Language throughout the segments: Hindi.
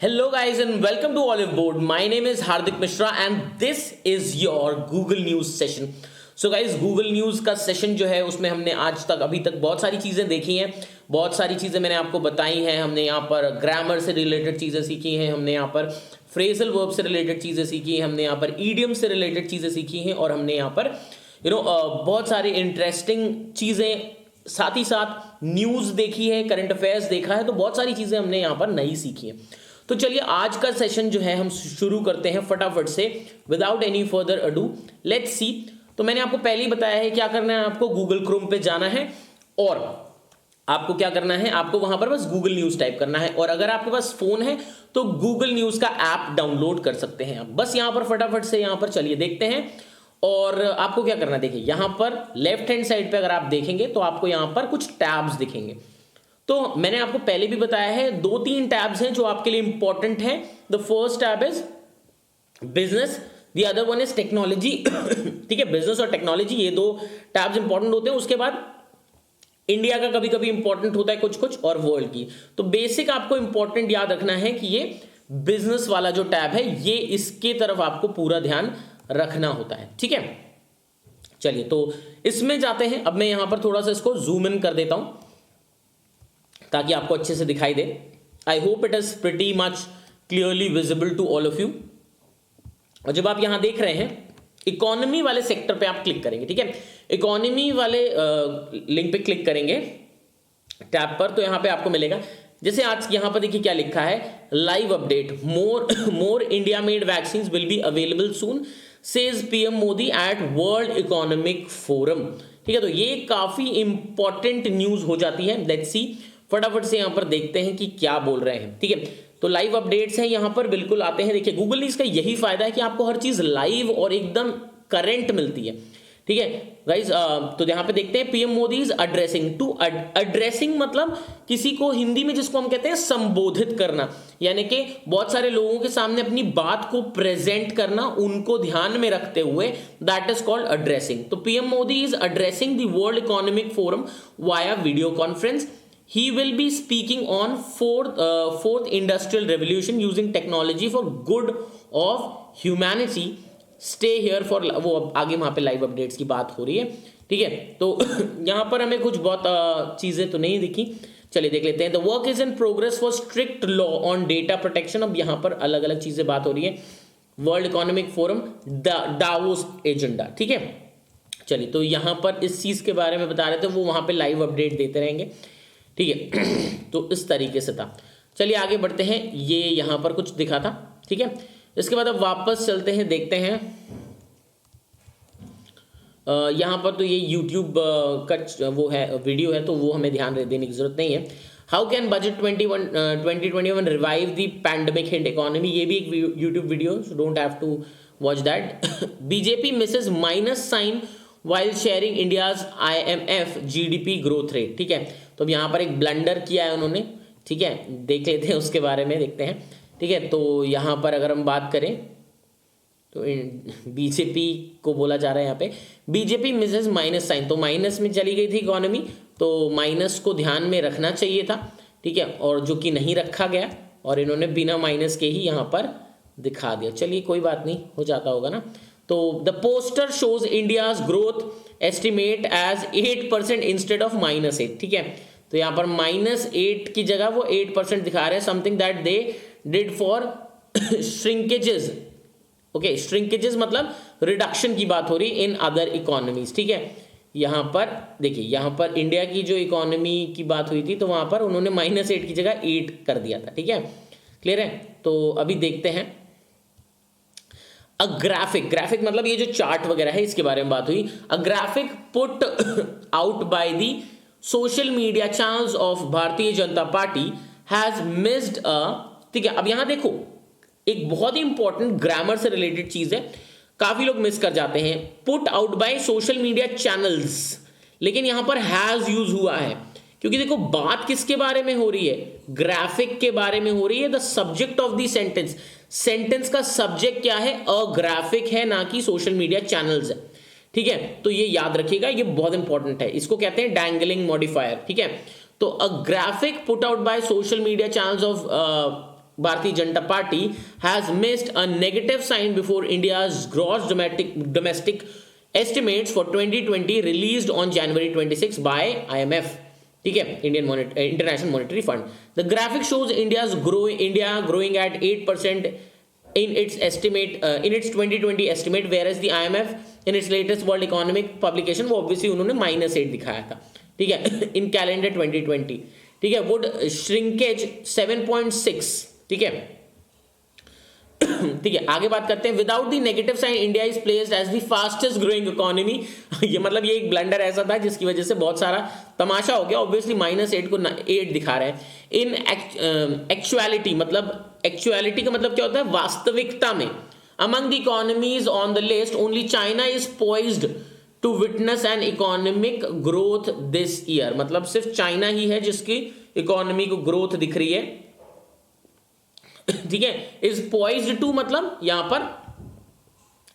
Hello guys and welcome to Olive Board. My name is Hardik Mishra and this is your Google News session. So guys, Google News का सेशन जो है उसमें हमने आज तक अभी तक बहुत सारी चीज़ें देखी हैं, बहुत सारी चीज़ें मैंने आपको बताई हैं। हमने यहाँ पर ग्रामर से रिलेटेड चीज़ें सीखी हैं, हमने यहाँ पर फ्रेजल वर्ब से रिलेटेड चीज़ें सीखी हैं, हमने यहाँ पर ईडियम से रिलेटेड चीज़ें सीखी हैं और हमने यहाँ पर बहुत सारी इंटरेस्टिंग चीज़ें, साथ ही साथ न्यूज़ देखी है, करंट अफेयर्स देखा है। तो बहुत सारी चीज़ें हमने यहाँ पर नई सीखी हैं। तो चलिए आज का सेशन जो है हम शुरू करते हैं फटाफट से, without any further ado. Let's see. तो मैंने आपको पहले ही बताया है क्या करना है, आपको गूगल क्रोम पे जाना है और आपको क्या करना है, आपको वहां पर बस गूगल न्यूज टाइप करना है। और अगर आपके पास फोन है तो गूगल न्यूज का ऐप डाउनलोड कर सकते हैं आप। बस यहां पर फटाफट से यहां पर चलिए देखते हैं। और आपको क्या करना है, देखिए यहां पर लेफ्ट हैंड साइड पे अगर आप देखेंगे तो आपको यहां पर कुछ टैब्स दिखेंगे। तो मैंने आपको पहले भी बताया है, दो तीन टैब्स हैं जो आपके लिए इंपॉर्टेंट हैं। The first tab is business, the other one is technology. ठीक है, बिजनेस और टेक्नोलॉजी ये दो टैब्स इंपॉर्टेंट होते हैं। उसके बाद इंडिया का कभी कभी इंपॉर्टेंट होता है कुछ कुछ, और वर्ल्ड की। तो बेसिक आपको इंपॉर्टेंट याद रखना है कि ये बिजनेस वाला जो टैब है ये इसके तरफ आपको पूरा ध्यान रखना होता है। ठीक है, चलिए तो इसमें जाते हैं। अब मैं यहां पर थोड़ा सा इसको जूम इन कर देता हूं ताकि आपको अच्छे से दिखाई दे। I hope it is pretty much clearly visible to all of you. और जब आप यहां देख रहे हैं, इकोनॉमी वाले सेक्टर पे आप क्लिक करेंगे। ठीक है, इकोनॉमी वाले लिंक पे क्लिक करेंगे टैब पर, तो यहां पे आपको मिलेगा, जैसे आज यहां पर देखिए क्या लिखा है, live update, more India made vaccine will be available soon, says PM Modi at World Economic Forum. ठीक है, तो ये काफी इंपॉर्टेंट न्यूज हो जाती है। लेट्स सी, फटाफट से यहां पर देखते हैं कि क्या बोल रहे हैं। ठीक है, तो लाइव अपडेट्स हैं यहां पर, बिल्कुल आते हैं। देखिए गूगल न्यूज़ का यही फायदा है कि आपको हर चीज लाइव और एकदम करंट मिलती है। ठीक है गाइज, तो यहां पे देखते हैं, PM Modi is addressing to, addressing मतलब किसी को हिंदी में जिसको हम कहते हैं संबोधित करना, यानी कि बहुत सारे लोगों के सामने अपनी बात को प्रेजेंट करना, उनको ध्यान में रखते हुए, दैट इज कॉल्ड अड्रेसिंग। तो PM Modi is addressing the world Economic forum via video conference. He will be speaking on fourth industrial revolution using technology for good of humanity. Stay here for, वो आगे वहां पे लाइव अपडेट्स की बात हो रही है। ठीक है, तो यहां पर हमें कुछ बहुत चीजें तो नहीं दिखी, चलिए देख लेते हैं। The work is in progress for strict law on data protection. अब यहां पर अलग अलग चीजें बात हो रही है। World Economic forum, Davos agenda. ठीक है, चलिए तो यहां पर इस चीज के बारे में बता रहे थे, वो वहां पे लाइव अपडेट देते रहेंगे। ठीक है, तो इस तरीके से था। चलिए आगे बढ़ते हैं, ये यहां पर कुछ दिखा था। ठीक है, इसके बाद अब वापस चलते हैं, देखते हैं यहां पर तो ये YouTube का वो है, वीडियो है, तो वो हमें ध्यान देने की जरूरत नहीं है। How can budget 2021 revive the pandemic hit economy, ये भी एक YouTube video, so don't have to watch that. BJP misses minus sign while sharing India's IMF GDP growth rate. ठीक है, तो अब यहाँ पर एक ब्लंडर किया है उन्होंने। ठीक है, देख लेते हैं उसके बारे में, देखते हैं। ठीक है, तो यहाँ पर अगर हम बात करें तो बीजेपी को बोला जा रहा है यहाँ पे, बीजेपी मिसेस माइनस साइन, तो माइनस में चली गई थी इकोनॉमी, तो माइनस को ध्यान में रखना चाहिए था। ठीक है, और जो कि नहीं रखा गया, और इन्होंने बिना माइनस के ही यहाँ पर दिखा दिया। चलिए कोई बात नहीं, हो जाता होगा ना। तो the poster shows India's growth estimate as 8% instead of -8। ठीक है, तो यहाँ पर -8 की जगह वो 8% दिखा रहे हैं, something that they did for shrinkages. Okay, shrinkages मतलब रिडक्शन की बात हो रही इन अदर इकोनॉमीज। ठीक है, यहाँ पर देखिए, यहाँ पर इंडिया की जो इकोनॉमी की बात हुई थी, तो वहां पर उन्होंने -8 की जगह 8 कर दिया था। ठीक है, क्लियर है। तो अभी देखते हैं अ ग्राफिक, ग्राफिक मतलब ये जो चार्ट वगैरह है इसके बारे में बात हुई। अ graphic put out by the social media channels of Bharatiya Janata party has missed a. ठीक है, अब यहां देखो एक बहुत ही इंपॉर्टेंट ग्रामर से रिलेटेड चीज है, काफी लोग मिस कर जाते हैं। Put out by social media channels, लेकिन यहां पर हैज यूज हुआ है, क्योंकि देखो बात किसके बारे में हो रही है, ग्राफिक के बारे में हो रही है। The subject of the sentence, sentence का सब्जेक्ट क्या है, अ ग्राफिक है, ना कि सोशल मीडिया चैनल्स है। ठीक है, तो ये याद रखिएगा, ये बहुत इंपॉर्टेंट है, इसको कहते हैं डैंगलिंग मॉडिफायर। ठीक है, तो अ graphic put out by social media channels of Bharatiya Janata Party has missed a negative sign before India's gross domestic estimates for 2020 released on January 26 by IMF. ठीक है, International Monetary Fund. The graphic shows India growing at 8% in its 2020 estimate, whereas the IMF in its latest World Economic publication वो obviously उन्होंने -8 दिखाया था. ठीक है, in calendar 2020. ठीक है, would shrinkage 7.6. ठीक है, ठीक है, आगे बात करते हैं. Without the negative sign India is placed as the fastest growing economy. ये मतलब ये एक ब्लंडर ऐसा था जिसकी वजह से बहुत सारा तमाशा हो गया. ऑब्वियसली -8 को 8 दिखा रहे हैं. इन एक्चुअलिटी, मतलब एक्चुअलिटी का मतलब क्या होता है, वास्तविकता में. Among the economies on the list only China is poised to witness an economic growth this year. मतलब सिर्फ चाइना ही है जिसकी इकोनॉमी को ग्रोथ दिख रही है. ठीक है, इज पोइज्ड टू मतलब यहां पर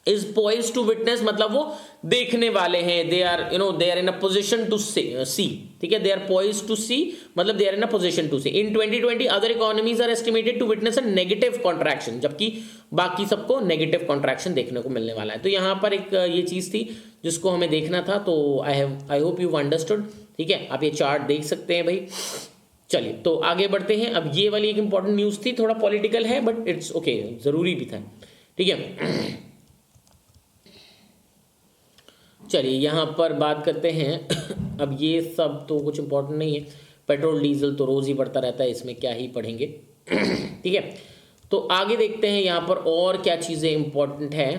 इज पोइज्ड टू विटनेस मतलब वो देखने वाले हैं. They are in a position to see. ठीक है, they are poised to see मतलब they are in a position to see. In 2020 other economies are estimated to witness a negative contraction, जबकि बाकी सबको नेगेटिव कॉन्ट्रैक्शन देखने को मिलने वाला है. तो यहां पर एक ये चीज थी जिसको हमें देखना था. तो आई होप यू अंडरस्टूड. ठीक है, आप ये चार्ट देख सकते हैं भाई. चलिए तो आगे बढ़ते हैं. अब ये वाली एक इंपॉर्टेंट न्यूज़ थी, थोड़ा पॉलिटिकल है बट इट्स ओके, ज़रूरी भी था. ठीक है, चलिए यहाँ पर बात करते हैं. अब ये सब तो कुछ इंपॉर्टेंट नहीं है. पेट्रोल डीजल तो रोज़ ही बढ़ता रहता है, इसमें क्या ही पढ़ेंगे. ठीक है, तो आगे देखते हैं यहाँ पर और क्या चीज़ें इंपॉर्टेंट है.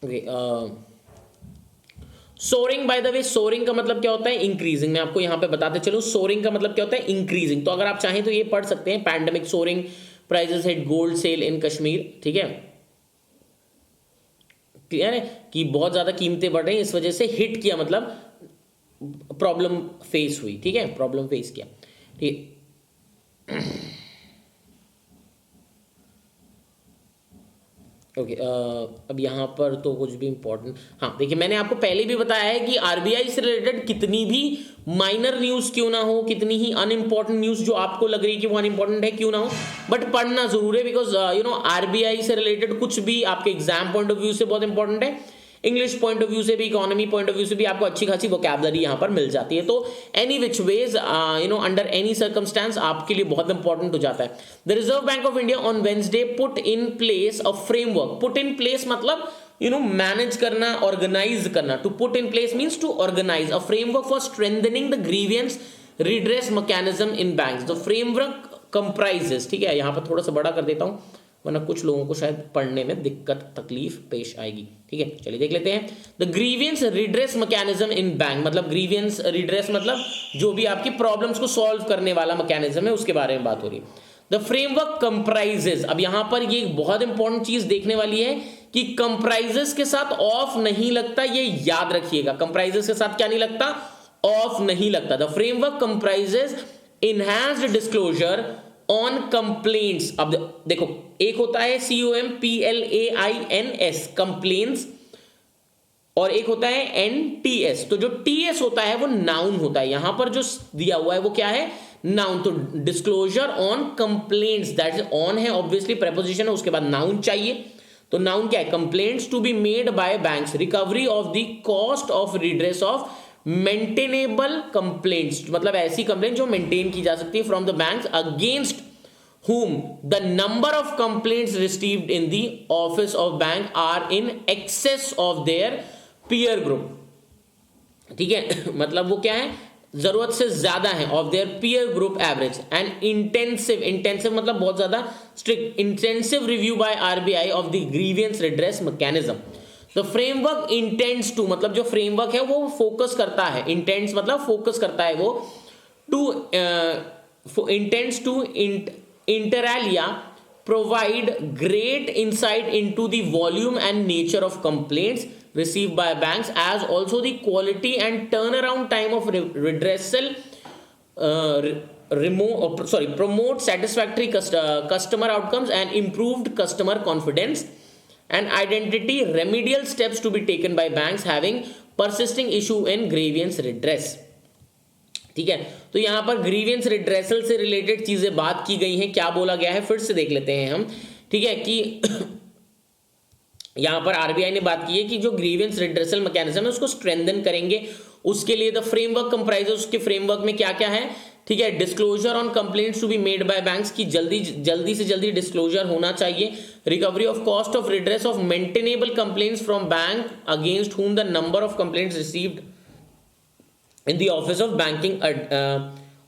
Okay, soaring, by the way soaring का मतलब क्या होता है, इंक्रीजिंग. मैं आपको यहां पे बताते चलूं, सोरिंग का मतलब क्या होता है, इंक्रीजिंग. तो अगर आप चाहें तो ये पढ़ सकते हैं, pandemic soaring prices hit gold sale in Kashmir. ठीक है, क्लियर है कि बहुत ज्यादा कीमतें बढ़ रही हैं, इस वजह से हिट किया मतलब प्रॉब्लम फेस हुई. ठीक है, प्रॉब्लम फेस किया. ठीक, ओके, अब यहाँ पर तो कुछ भी इंपॉर्टेंट. हाँ देखिए, मैंने आपको पहले भी बताया है कि आरबीआई से रिलेटेड कितनी भी माइनर न्यूज़ क्यों ना हो, कितनी ही अनइम्पॉर्टेंट न्यूज़ जो आपको लग रही है कि वो अनइम्पॉर्टेंट है क्यों ना हो, बट पढ़ना जरूर है. बिकॉज आरबीआई से रिलेटेड कुछ भी आपके एग्जाम पॉइंट ऑफ व्यू से बहुत इंपॉर्टेंट है, इंग्लिश पॉइंट ऑफ व्यू से भी, इकोनॉमी पॉइंट ऑफ व्यू से भी आपको अच्छी खासी वोकैबुलरी यहाँ पर मिल जाती है. तो any which ways under any circumstances आपके लिए बहुत इंपॉर्टेंट हो जाता है. The Reserve Bank of India on Wednesday put in place a framework. Put in place मतलब मैनेज करना, ऑर्गेनाइज करना. To put in place means to organise. A framework for strengthening the grievance redress mechanism in banks. The framework comprises. ठीक है, यहाँ पर थोड़ा सा बड़ा कर देता हूँ वरना कुछ लोगों को शायद पढ़ने में दिक्कत तकलीफ पेश आएगी. ठीक है, चलिए देख लेते हैं. The grievance redress mechanism in bank मतलब ग्रीवियंस रिड्रेस मतलब जो भी आपकी प्रॉब्लम्स को सॉल्व करने वाला मैकेनिज्म है उसके बारे में बात हो रही है. The framework comprises. अब यहां पर ये एक बहुत इंपॉर्टेंट चीज देखने वाली है कि कंप्राइजेस के साथ ऑफ नहीं लगता, ये याद रखिएगा. कंप्राइजेस के साथ क्या नहीं लगता, ऑफ नहीं लगता. The framework comprises enhanced disclosure on complaints. अब देखो, एक होता है COMPLAINS कंप्लेंट्स और एक होता है NTS. तो जो TS होता है वो नाउन होता है. यहां पर जो दिया हुआ है वो क्या है, नाउन. तो disclosure on complaints, that is on है ऑब्वियसली, प्रेपोजिशन है, उसके बाद नाउन चाहिए. तो नाउन क्या है, complaints to be made by banks, recovery of the cost of redress of maintainable complaints मतलब ऐसी कंप्लेंट जो मेंटेन की जा सकती है from the banks against whom the number of complaints received in the office of bank are in excess of their peer group. ठीक है, मतलब वो क्या है, जरूरत से ज्यादा है, of their peer group average. And intensive मतलब बहुत ज्यादा strict, intensive review by RBI of the grievance redress mechanism. The framework intends to मतलब जो फ्रेमवर्क है वो फोकस करता है, इंटेंड्स मतलब फोकस करता है वो, to intends to inter alia provide great insight into the volume and nature of complaints received by banks, as also the quality and turnaround time of redressal, promote satisfactory customer outcomes and improved customer confidence, and identity remedial steps to be taken by banks having persisting issue in grievance redress. ठीक है। तो यहाँ पर ग्रीवियंस रिड्रेसल से रिलेटेड चीजें बात की गई हैं, क्या बोला गया है फिर से देख लेते हैं हम, ठीक है। कि यहाँ पर आरबीआई ने बात की है कि जो ग्रीवियंस रिड्रेसल मैकेनिज्म है उसको स्ट्रेंथन करेंगे, उसके लिए द फ्रेमवर्क कंप्राइजेस, उसके फ्रेमवर्क में क्या क्या है, ठीक है। Disclosure on complaints to be made by banks, की जल्दी से जल्दी डिस्क्लोजर होना चाहिए। Recovery of cost of redress of maintainable complaints from bank against whom the number of complaints received in the office of banking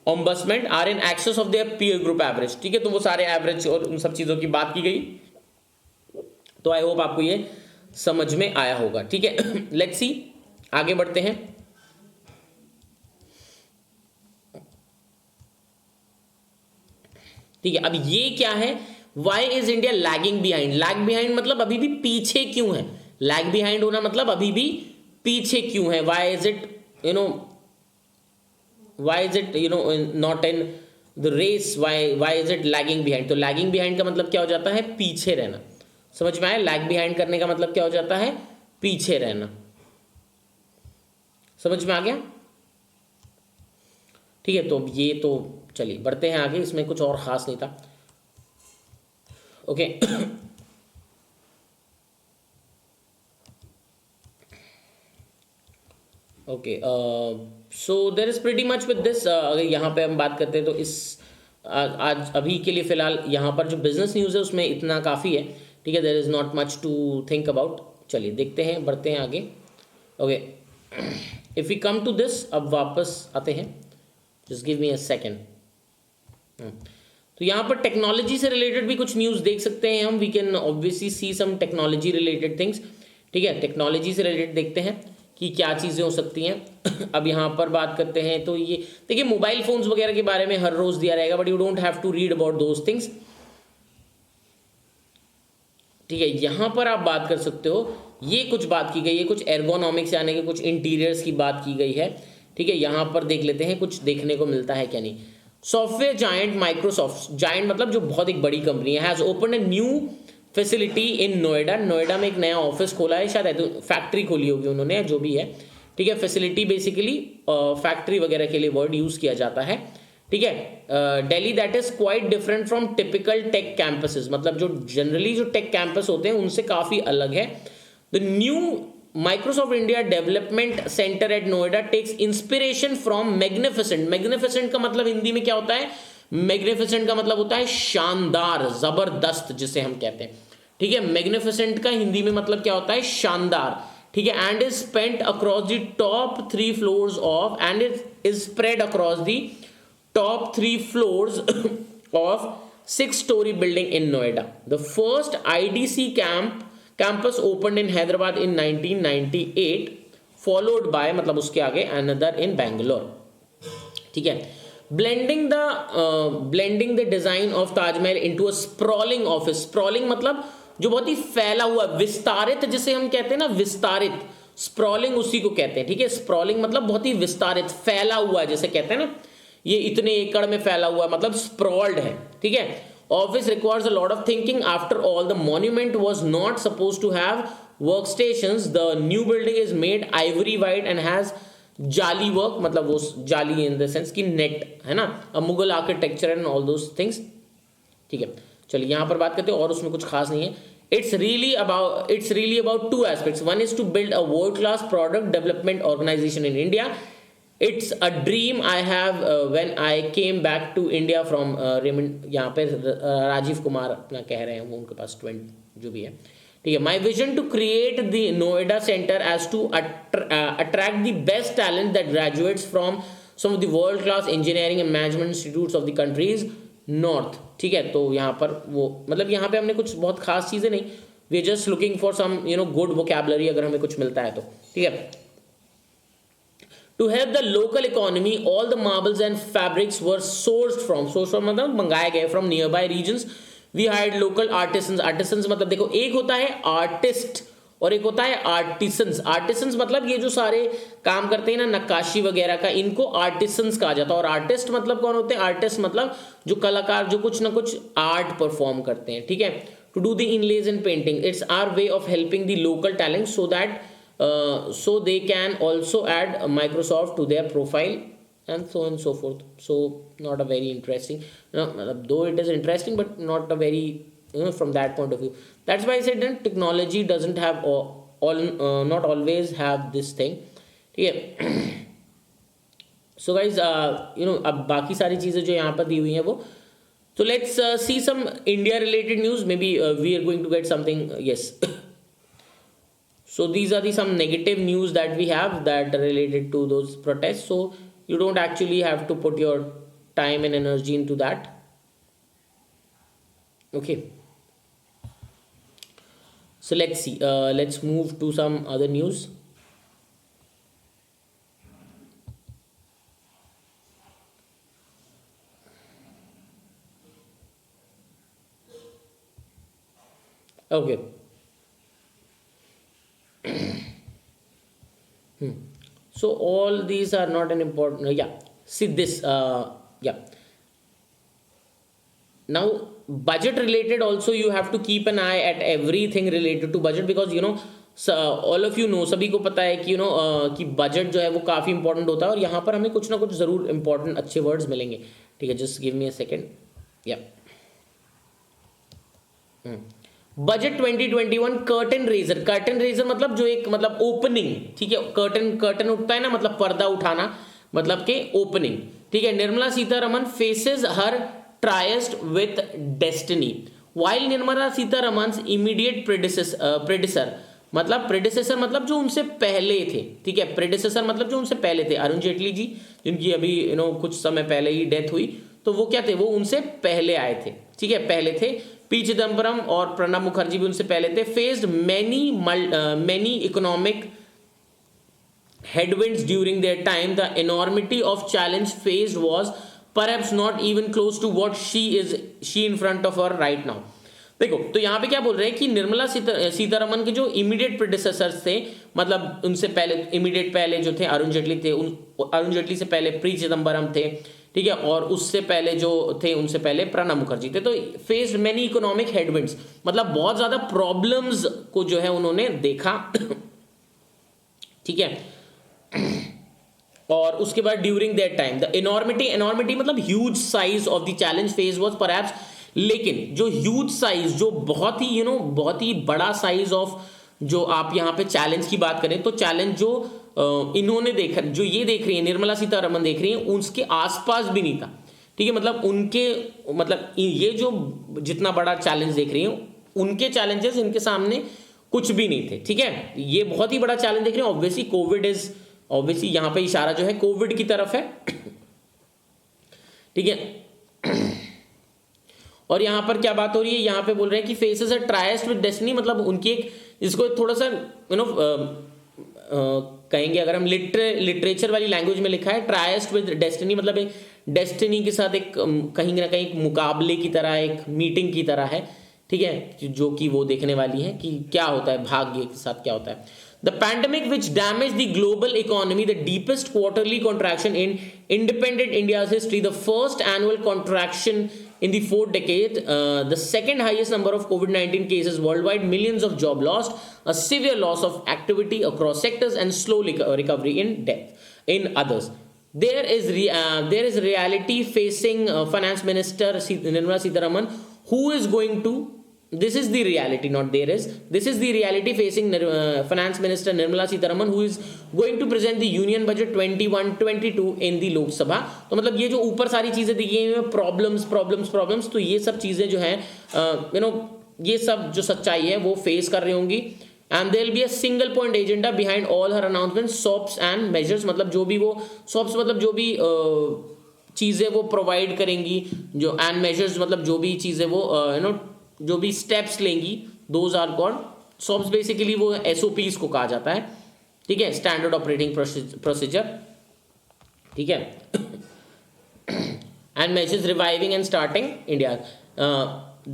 ombudsman are in excess of their peer group average, ठीक है। तो वो सारे एवरेज और उन सब चीजों की बात की गई। तो आई होप आपको ये समझ में आया होगा, ठीक है। लेट्स सी, आगे बढ़ते हैं। ठीक है, अब ये क्या है, why is India lagging behind. Lag behind मतलब अभी भी पीछे क्यों है, लैग बिहाइंड होना मतलब अभी भी पीछे क्यों है। Why is it not in the race, why is it lagging behind. तो लैगिंग बिहाइंड का मतलब क्या हो जाता है, पीछे रहना। समझ में आया, लैग बिहाइंड करने का मतलब क्या हो जाता है, पीछे रहना। समझ में आ गया, ठीक है। तो ये तो चलिए बढ़ते हैं आगे, इसमें कुछ और खास नहीं था। Okay okay, so there is pretty much with this. अगर यहाँ पे हम बात करते हैं तो इस आज अभी के लिए फिलहाल यहाँ पर जो बिजनेस न्यूज़ है उसमें इतना काफ़ी है, ठीक है। There is not much to think about. चलिए देखते हैं, बढ़ते हैं आगे। Okay, if we come to this, अब वापस आते हैं, just give me a second. तो यहाँ पर टेक्नोलॉजी से रिलेटेड भी कुछ न्यूज़ देख सकते हैं हम। We can obviously see some technology related things, ठीक है। टेक्नोलॉजी से रिलेटेड देखते हैं कि क्या चीज़ें हो सकती हैं। अब यहाँ पर बात करते हैं तो ये देखिए, मोबाइल फोन्स वगैरह के बारे में हर रोज़ दिया रहेगा, but you don't have to read about those things, ठीक है। यहाँ पर आप बात कर सकते हो, ये कुछ बात की गई है, कुछ एर्गोनॉमिक्स यानी कि कुछ इंटीरियर्स की बात की गई है, ठीक है। यहाँ पर देख लेते हैं कुछ देखने को मिलता है क्या नहीं। सॉफ्टवेयर जायंट माइक्रोसॉफ्ट, जायंट मतलब जो बहुत एक बड़ी कंपनी है, has open a new facility in Noida. Noida में एक नया ऑफिस खोला है, शायद तो फैक्ट्री खोली होगी उन्होंने, जो भी है, ठीक है। फैसिलिटी बेसिकली फैक्ट्री वगैरह के लिए वर्ड यूज किया जाता है, ठीक है। Delhi that is quite different from typical tech campuses, मतलब जो जनरली जो टेक कैंपस होते हैं उनसे काफी अलग है। The new Microsoft India development centre at Noida takes inspiration from magnificent. Magnificent का मतलब हिंदी में क्या होता है, मैग्निफिसेंट का मतलब होता है शानदार, जबरदस्त जिसे हम कहते हैं, ठीक है। मैग्निफिसेंट का हिंदी में मतलब क्या होता है, शानदार, ठीक है। And is spent across the top 3 floors of, and it is spread across the top 3 floors of 6-story building in Noida. The first IDC campus opened in Hyderabad in 1998, followed by मतलब उसके आगे another in Bangalore, ठीक है। blending the design of Taj Mahal into a sprawling office. sprawling मतलब जो बहुत ही फैला हुआ, विस्तारित जिसे हम कहते हैं ना, विस्तारित, स्प्रॉलिंग उसी को कहते हैं, ठीक है। स्प्रॉलिंग मतलब बहुत ही विस्तारित, फैला हुआ, जैसे कहते हैं ना, ये इतने एकड़ में फैला हुआ मतलब स्प्रॉल्ड है, ठीक है। Office requires a lot of thinking. After all the monument was not suppose to have work stations. The new building is made ivory white and has jali work, मतलब वो जाली इन द सेंस की नेट है ना, a Mughal architecture and all those things, ठीक है। चलिए यहाँ पर बात करते हैं, और उसमें कुछ खास नहीं है। It's really about 2 aspects. One is to build a world-class product development organization in India. It's a dream I have when I came back to India from Raymond, यहाँ पे राजीव कुमार अपना कह रहे हैं, वो उनके पास 20 जो भी है, ठीक है। My vision to create the Noida Center as to attract the best talent that graduates from some of the world-class engineering and management institutes of the country's north, ठीक है। तो यहाँ पर वो मतलब यहाँ पे हमने कुछ बहुत खास चीज़ें नहीं, we are just looking for some good vocabulary, अगर हमें कुछ मिलता है तो, ठीक है। To help the local economy, all the marbles and fabrics were sourced from मतलब मंगाए गए from nearby regions. We hired local artisans. Artisans मतलब देखो, एक होता है आर्टिस्ट और एक होता है आर्टिसंस। आर्टिसंस मतलब ये जो सारे काम करते हैं ना, नक्काशी वगैरह का, इनको आर्टिसंस कहा जाता है। और आर्टिस्ट मतलब कौन होते हैं, आर्टिस्ट मतलब जो कलाकार जो कुछ ना कुछ आर्ट परफॉर्म करते हैं, ठीक है। To do the inlays and painting, it's our way of helping the local talent so they can also add Microsoft to their profile and so on and so forth. So not a very interesting, no, though it is interesting, but not a very, from that point of view. That's why I said that technology doesn't have all not always have this thing. ठीक है. सो गाइज अब बाकी सारी चीज़ें जो यहाँ पर दी हुई हैं वो, so let's see some India related news. Maybe we are going to get something. Yes. So these are the some negative news that we have that are related to those protests. So you don't actually have to put your time and energy into that. Okay. So let's see. Let's move to some other news. Okay. So all these are not an important. Yeah. See this. Yeah. Now budget related also you have to keep an eye at everything related to budget, because all of you know, सभी को पता है कि कि बजट जो है वो काफ़ी इंपॉर्टेंट होता है, और यहाँ पर हमें कुछ ना कुछ ज़रूर इंपॉर्टेंट अच्छे वर्ड्स मिलेंगे. ठीक है, just give me a second. या budget 2021 curtain raiser. Curtain raiser मतलब जो एक मतलब ओपनिंग. ठीक है, कर्टन उठता है ना, मतलब पर्दा उठाना, मतलब के ओपनिंग. ठीक है. Nirmala Sitharaman faces her tryst with destiny. While Nirmala Sitharaman immediate predecessor मतलब प्रेडिसेसर मतलब जो उनसे पहले थे. ठीक है, प्रेडिसेसर मतलब जो उनसे पहले थे, अरुण जेटली जी, जिनकी अभी कुछ समय पहले ही डेथ हुई, तो वो क्या थे, वो उनसे पहले आए थे. ठीक है, पहले थे. पी चिदम्बरम और प्रणब मुखर्जी भी उनसे पहले थे. Faced many economic headwinds during their time. The enormity of challenge faced was perhaps not even close to what she in front of her right now. देखो, तो यहाँ पे क्या बोल रहे हैं कि निर्मला सीतारमन के जो इमीडिएट प्रेडिसेसर्स थे, मतलब उनसे पहले इमीडिएट पहले जो थे अरुण जेटली थे, अरुण जेटली से पहले पी चिदम्बरम थे. ठीक है, और उससे पहले जो थे उनसे पहले प्रणब मुखर्जी थे. तो फेस्ड मेनी इकोनॉमिक हेडविंड्स मतलब बहुत ज्यादा प्रॉब्लम्स को जो है उन्होंने देखा. ठीक है, और उसके बाद ड्यूरिंग दैट टाइम द एनॉर्मिटी मतलब huge size of the challenge phase was perhaps. लेकिन जो ह्यूज साइज, जो बहुत ही बहुत ही बड़ा साइज ऑफ जो आप यहाँ पे चैलेंज की बात करें, तो चैलेंज जो इन्होंने देखा, जो ये देख रही है निर्मला सीतारमन देख रही है, उसके आसपास भी नहीं था. ठीक है, मतलब उनके मतलब ये जो जितना बड़ा चैलेंज देख रही है, उनके चैलेंजेस इनके सामने कुछ भी नहीं थे. ठीक है, ये बहुत ही बड़ा चैलेंज देख रहे हैं. ऑब्वियसली कोविड इज ऑब्वियसली यहाँ पे इशारा जो है कोविड की तरफ है. ठीक है, और यहाँ पर क्या बात हो रही है, यहाँ पे बोल रहे हैं कि फेसेस अ ट्रायस्ट विद डेस्टिनी, मतलब उनकी एक, इसको थोड़ा सा कहेंगे अगर हम लिटरेचर वाली लैंग्वेज में लिखा है, ट्रायस्ट विद डेस्टिनी मतलब एक डेस्टिनी के साथ एक कहीं ना कहीं एक मुकाबले की तरह, एक मीटिंग की तरह है. ठीक है, जो कि वो देखने वाली है कि क्या होता है, भाग्य के साथ क्या होता है. The pandemic which damaged the global economy, the deepest quarterly contraction in independent India's history, the first annual contraction in the fourth decade, the second highest number of COVID-19 cases worldwide, millions of job lost, a severe loss of activity across sectors, and slow recovery in death in others. There is reality facing Finance Minister Nirmala Sitharaman, who is going to, this is the reality, not there is, this is the reality facing Finance Minister Nirmala Sitharaman, who is going to present the Union Budget 21-22 in the Lok Sabha. तो मतलब ये जो ऊपर सारी चीज़ें दी गई हैं, प्रॉब्लम्स, तो ये सब चीज़ें जो हैं ये सब जो सच्चाई है वो फेस कर रही होंगी. And there will be a single point agenda behind all her announcement, sops and measures, मतलब जो भी वो सॉप्स मतलब जो भी चीज़ें वो प्रोवाइड करेंगी, जो एंड मेजर्स मतलब जो भी चीज़ें वो जो भी स्टेप्स लेंगी, those are called sops. Basically वो एसओपीज को कहा जाता है. ठीक है, स्टैंडर्ड ऑपरेटिंग प्रोसीजर. ठीक है, and measures reviving and starting India.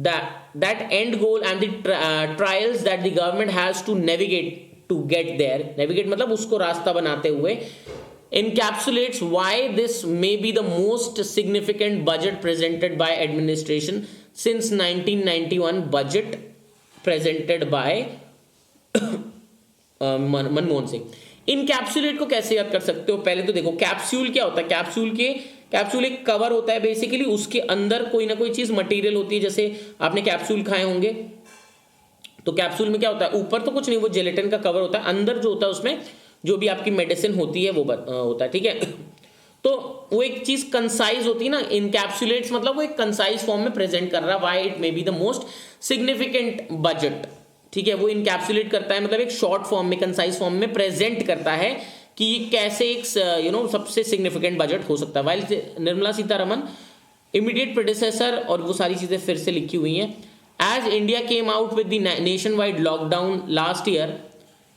that end goal and the trials that the government has to navigate to get there, navigate मतलब उसको रास्ता बनाते हुए, encapsulates why this may be the most significant budget presented by administration since 1991 budget presented by Manmohan Singh. Encapsulate को कैसे याद कर सकते हो? पहले तो देखो कैप्सूल क्या होता है। कैप्सूल एक कवर होता है बेसिकली, उसके अंदर कोई ना कोई चीज मटेरियल होती है। जैसे आपने कैप्सूल खाए होंगे, तो कैप्सूल में क्या होता है, ऊपर तो कुछ नहीं, वो जेलेटिन का कवर होता है, अंदर जो होता है उसमें जो भी आपकी मेडिसिन होती है वो होता है, ठीक है। तो वो एक चीज कंसाइज होती है ना, इनकैप्सुलेट्स मतलब वो एक कंसाइज फॉर्म में प्रेजेंट कर रहा है, why it may be the most significant budget, ठीक है। वो इनकैप्सुलेट करता है मतलब एक शॉर्ट फॉर्म में, कंसाइज फॉर्म में प्रेजेंट करता है कि ये कैसे एक सबसे सिग्निफिकेंट बजट हो सकता है। While Nirmala Sitharaman immediate predecessor, और वो सारी चीजें फिर से लिखी हुई हैं। As India came out with the nationwide lockdown last year,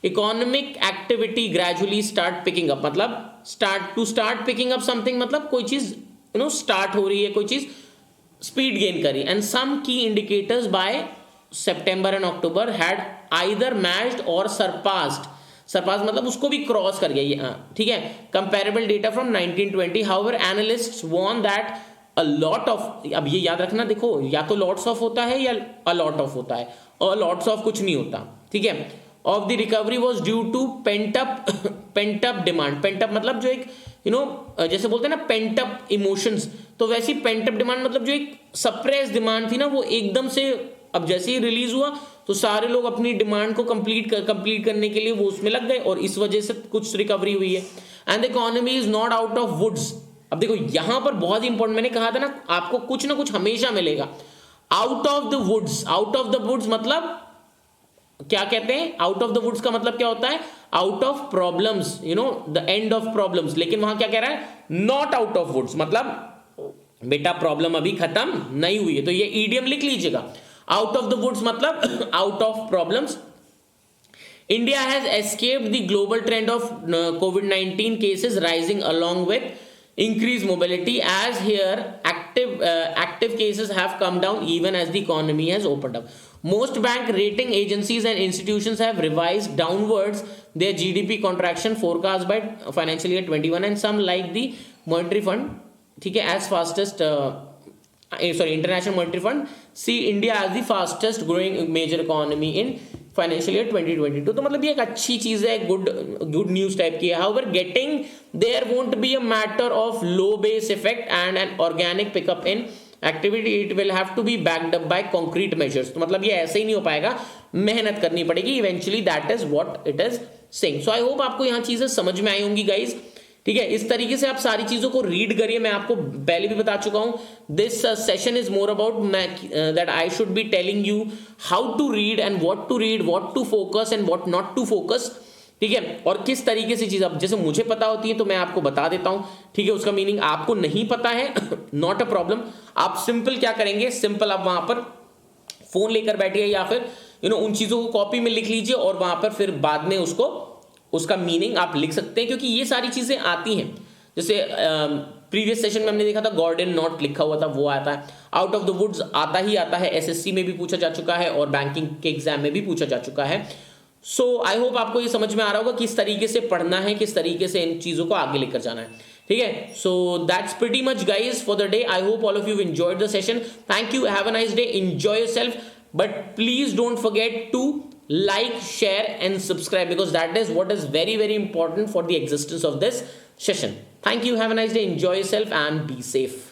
economic activity gradually start picking up, मतलब स्टार्ट पिकिंग अप समथिंग, मतलब कोई चीज स्टार्ट हो रही है, कोई चीज स्पीड गेन करी। And some key indicators by September and October had either matched or surpassed मतलब उसको भी क्रॉस कर गया, ठीक है, comparable data from 1920। However analysts warn that a lot of, अब ये याद रखना, देखो या तो लॉट्स ऑफ होता है या अ लॉट ऑफ होता है, अ लॉट्स ऑफ कुछ नहीं होता, ठीक है। Of the recovery was due to pent up demand. Pent up मतलब जो एक जैसे बोलते हैं ना पेंटअप इमोशंस, तो वैसी पेंटअप डिमांड मतलब जो एक सप्रेस डिमांड थी ना, वो एकदम से अब जैसे ही रिलीज हुआ तो सारे लोग अपनी डिमांड को कंप्लीट करने के लिए वो उसमें लग गए, और इस वजह से कुछ रिकवरी हुई है। And the economy is not out of woods. अब देखो यहां पर बहुत इंपॉर्टेंट, मैंने कहा था ना आपको कुछ ना कुछ हमेशा मिलेगा। आउट ऑफ द वुड्स मतलब क्या कहते हैं, आउट ऑफ द वुड्स का मतलब क्या होता है, out of problems, the end of problems. लेकिन वहां क्या कह रहा है, नॉट आउट ऑफ वुड्स, मतलब बेटा प्रॉब्लम अभी खत्म नहीं हुई है। तो ये ईडियम लिख लीजिएगा, आउट ऑफ द वुड्स मतलब out of problems. India has escaped the global trend of COVID-19 cases rising along with increased mobility, as here active cases have come down even as the economy has opened up. Most bank rating agencies and institutions have revised downwards their GDP contraction forecast by financial year 21, and some like the monetary fund, ठीक है, as fastest International Monetary Fund see India as the fastest growing major economy in financial year 2022। तो मतलब ये एक अच्छी चीज है, गुड न्यूज टाइप की है। However getting there won't be a matter of low base effect and an organic pickup in activity, it will have to be backed up by concrete measures. तो मतलब ये ऐसे ही नहीं हो पाएगा, मेहनत करनी पड़ेगी eventually, that is what it is saying. So I hope आपको यहाँ चीजें समझ में आई होंगी गाइज, ठीक है। इस तरीके से आप सारी चीजों को रीड करिए। मैं आपको पहले भी बता चुका हूं, this session is more about that I should be telling you how to read and what to focus and what not to focus, ठीक है। और किस तरीके से चीज, अब जैसे मुझे पता होती है तो मैं आपको बता देता हूं, ठीक है। उसका मीनिंग आपको नहीं पता है, नॉट अ प्रॉब्लम। आप सिंपल क्या करेंगे, सिंपल आप वहां पर फोन लेकर बैठिए या फिर उन चीजों को कॉपी में लिख लीजिए, और वहां पर फिर बाद में उसका मीनिंग आप लिख सकते हैं, क्योंकि ये सारी चीजें आती हैं। जैसे प्रीवियस सेशन में हमने देखा था गॉर्डन नॉट लिखा हुआ था, वो आता है। आउट ऑफ द वुड्स आता ही आता है, एसएससी में भी पूछा जा चुका है और बैंकिंग के एग्जाम में भी पूछा जा चुका है। सो आई होप आपको ये समझ में आ रहा होगा किस तरीके से पढ़ना है, किस तरीके से इन चीजों को आगे लेकर जाना है, ठीक है। So that's pretty much guys for the day. I hope all of you enjoyed the session. Thank you, have a nice day, enjoy yourself, but please don't forget to like, share and subscribe, because that is what is very very important for the existence of this session. Thank you, have a nice day, enjoy yourself and be safe.